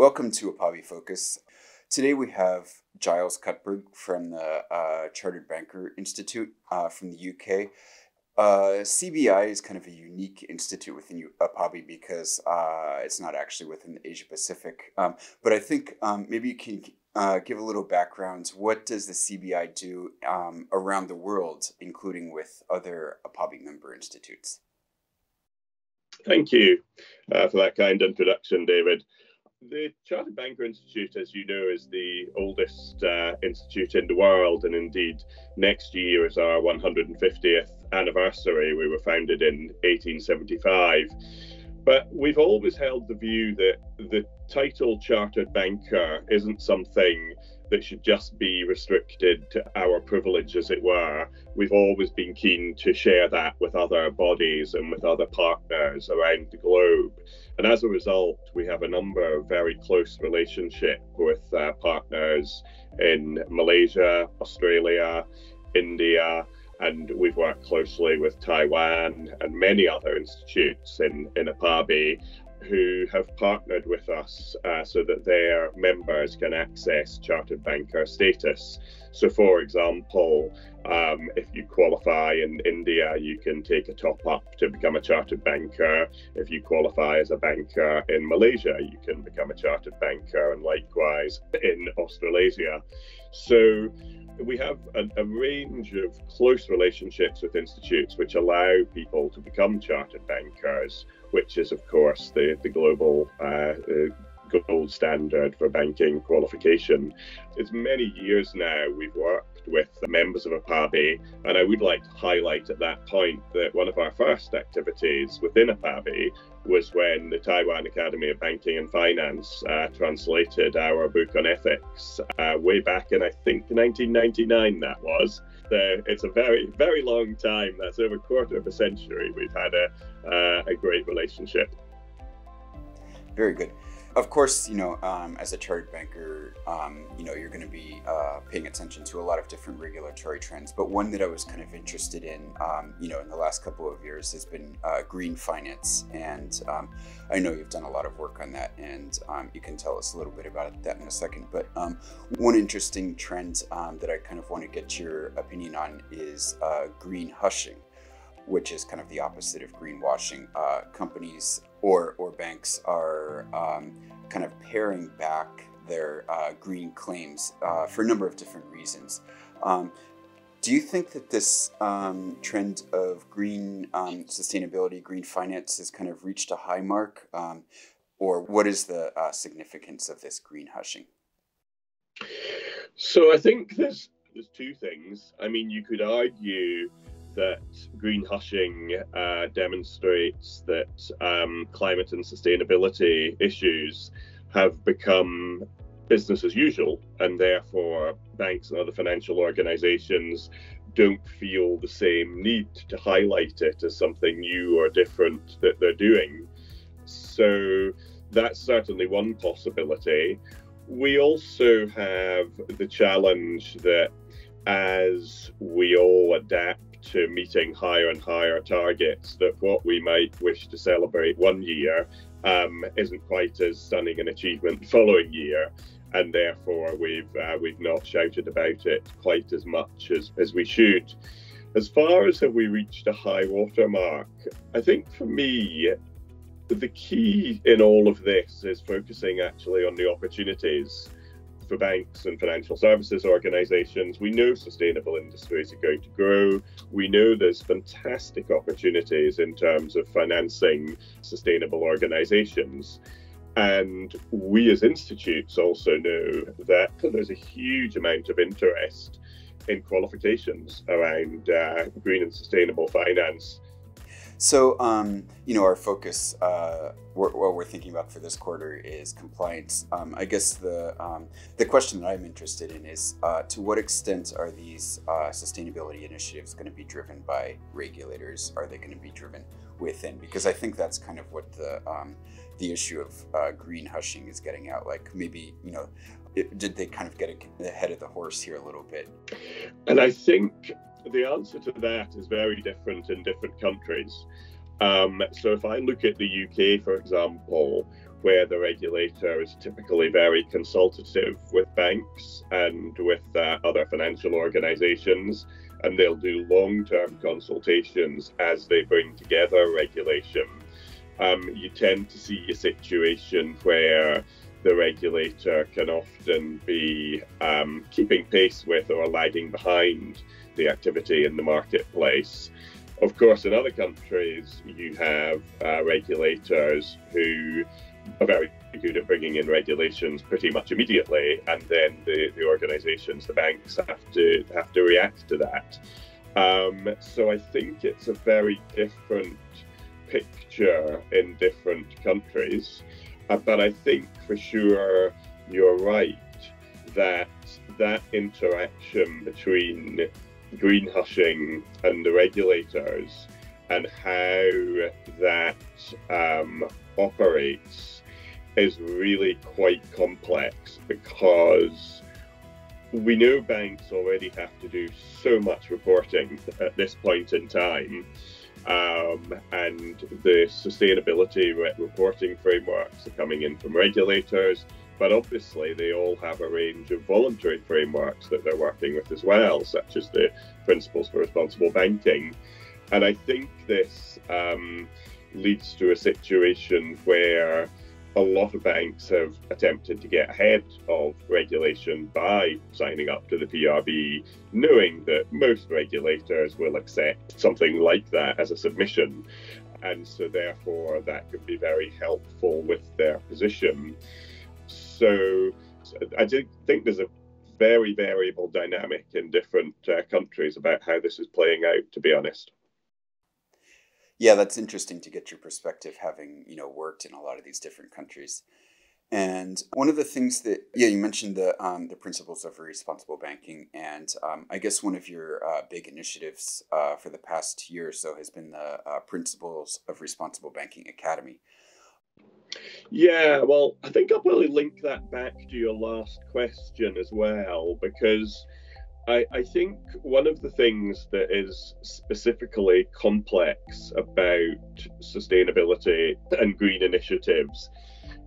Welcome to APABI Focus. Today we have Giles Cuthbert from the Chartered Banker Institute from the UK. CBI is kind of a unique institute within APABI because it's not actually within the Asia Pacific. But I think maybe you can give a little background. What does the CBI do around the world, including with other APABI member institutes? Thank you for that kind introduction, David. The Chartered Banker Institute, as you know, is the oldest institute in the world, and indeed next year is our 150th anniversary. We were founded in 1875. But we've always held the view that the title Chartered Banker isn't something that should just be restricted to our privilege, as it were. We've always been keen to share that with other bodies and with other partners around the globe. And as a result, we have a number of very close relationships with partners in Malaysia, Australia, India, and we've worked closely with Taiwan and many other institutes in APABI who have partnered with us so that their members can access Chartered Banker status. So, for example, if you qualify in India, you can take a top up to become a Chartered Banker. If you qualify as a banker in Malaysia, you can become a Chartered Banker, and likewise in Australasia. So we have a range of close relationships with institutes which allow people to become Chartered Bankers, which is, of course, the global gold standard for banking qualification. It's many years now we've worked with the members of APABI, and I would like to highlight at that point that one of our first activities within APABI was when the Taiwan Academy of Banking and Finance translated our book on ethics way back in, I think, 1999 that was. It's a very, very long time. That's over a quarter of a century. We've had a great relationship. Very good. Of course, as a chartered banker, you're going to be paying attention to a lot of different regulatory trends. But one that I was kind of interested in, in the last couple of years has been green finance. And I know you've done a lot of work on that, and you can tell us a little bit about that in a second. But one interesting trend that I kind of want to get your opinion on is green hushing, which is kind of the opposite of greenwashing. Companies or banks are kind of paring back their green claims for a number of different reasons. Do you think that this trend of green sustainability, green finance has kind of reached a high mark? Or what is the significance of this green hushing? So I think there's two things. I mean, you could argue that green hushing demonstrates that climate and sustainability issues have become business as usual, and therefore banks and other financial organizations don't feel the same need to highlight it as something new or different that they're doing. So that's certainly one possibility. We also have the challenge that as we all adapt to meeting higher and higher targets, that what we might wish to celebrate one year isn't quite as stunning an achievement the following year, and therefore we've not shouted about it quite as much as we should. As far as have we reached a high water mark, I think for me the key in all of this is focusing actually on the opportunities for banks and financial services organizations. We know sustainable industries are going to grow. We know there's fantastic opportunities in terms of financing sustainable organizations. And we as institutes also know that there's a huge amount of interest in qualifications around green and sustainable finance. So, our focus, what we're thinking about for this quarter is compliance. I guess the question that I'm interested in is to what extent are these sustainability initiatives going to be driven by regulators? Are they going to be driven within? Because I think that's kind of what the issue of green hushing is getting at. Like maybe, did they kind of get ahead of the horse here a little bit? And I think the answer to that is very different in different countries. So if I look at the UK, for example, where the regulator is typically very consultative with banks and with other financial organizations, and they'll do long-term consultations as they bring together regulation. You tend to see a situation where the regulator can often be keeping pace with or lagging behind the activity in the marketplace. Of course, in other countries, you have regulators who are very good at bringing in regulations pretty much immediately, and then the organizations, the banks, have to react to that. So I think it's a very different picture in different countries, but I think for sure you're right that interaction between greenhushing and the regulators and how that operates is really quite complex, because we know banks already have to do so much reporting at this point in time, and the sustainability reporting frameworks are coming in from regulators, but obviously they all have a range of voluntary frameworks that they're working with as well, such as the Principles for Responsible Banking. And I think this leads to a situation where a lot of banks have attempted to get ahead of regulation by signing up to the PRB, knowing that most regulators will accept something like that as a submission. And so therefore that could be very helpful with their position. So I do think there's a very variable dynamic in different countries about how this is playing out, to be honest. Yeah, that's interesting to get your perspective, having, worked in a lot of these different countries. And one of the things that, you mentioned the principles of responsible banking, and I guess one of your big initiatives for the past year or so has been the Principles of Responsible Banking Academy. Yeah, well, I think I'll probably link that back to your last question as well, because I think one of the things that is specifically complex about sustainability and green initiatives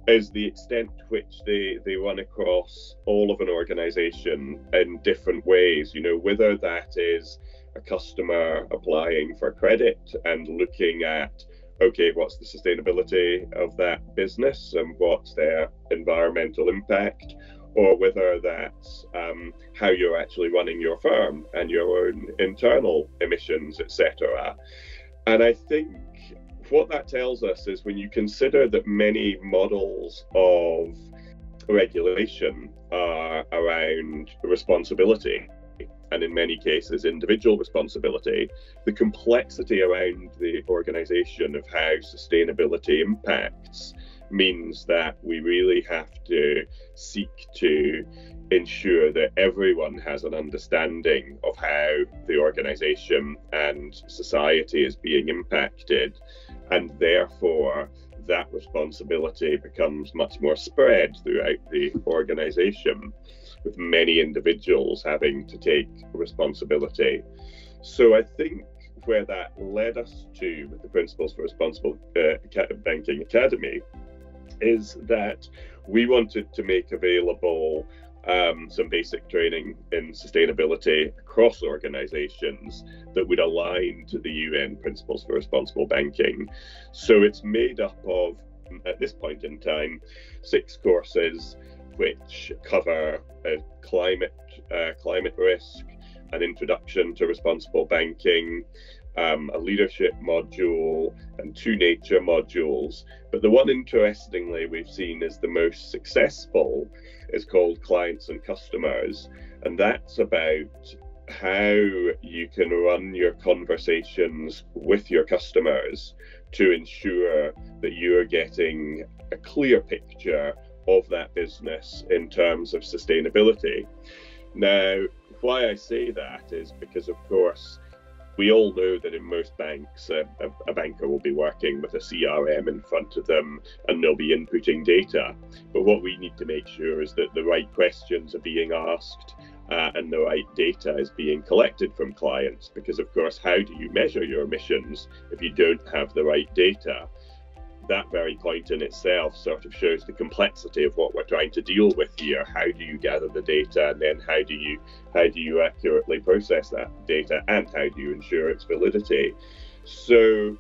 is the extent to which they run across all of an organization in different ways, whether that is a customer applying for credit and looking at, okay, what's the sustainability of that business and what's their environmental impact, or whether that's how you're actually running your firm and your own internal emissions, etc. And I think what that tells us is, when you consider that many models of regulation are around responsibility, and in many cases individual responsibility, the complexity around the organization of how sustainability impacts means that we really have to seek to ensure that everyone has an understanding of how the organization and society is being impacted, and therefore that responsibility becomes much more spread throughout the organization, with many individuals having to take responsibility. So I think where that led us to with the Principles for Responsible Banking Academy is that we wanted to make available some basic training in sustainability across organizations that would align to the UN Principles for Responsible Banking. So it's made up of, at this point in time, 6 courses which cover climate risk, an introduction to responsible banking, a leadership module, and 2 nature modules. But the one, interestingly, we've seen is the most successful is called Clients and Customers. And that's about how you can run your conversations with your customers to ensure that you are getting a clear picture of that business in terms of sustainability. Now, why I say that is because, of course, we all know that in most banks, a banker will be working with a CRM in front of them and they'll be inputting data. But what we need to make sure is that the right questions are being asked and the right data is being collected from clients. Because, of course, how do you measure your emissions if you don't have the right data? that very point in itself sort of shows the complexity of what we're trying to deal with here. How do you gather the data, and then how do you accurately process that data, and how do you ensure its validity? So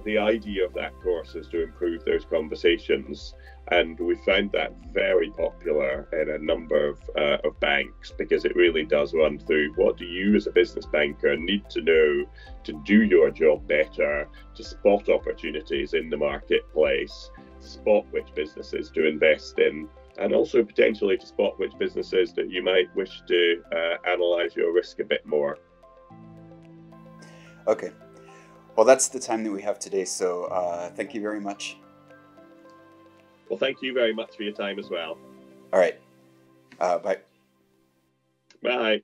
the idea of that course is to improve those conversations, and we found that very popular in a number of banks, because it really does run through what do you as a business banker need to know to do your job better, to spot opportunities in the marketplace, to spot which businesses to invest in, and also potentially to spot which businesses that you might wish to analyse your risk a bit more. Okay. Well, that's the time that we have today, so thank you very much. Well, thank you very much for your time as well. All right. Bye. Bye.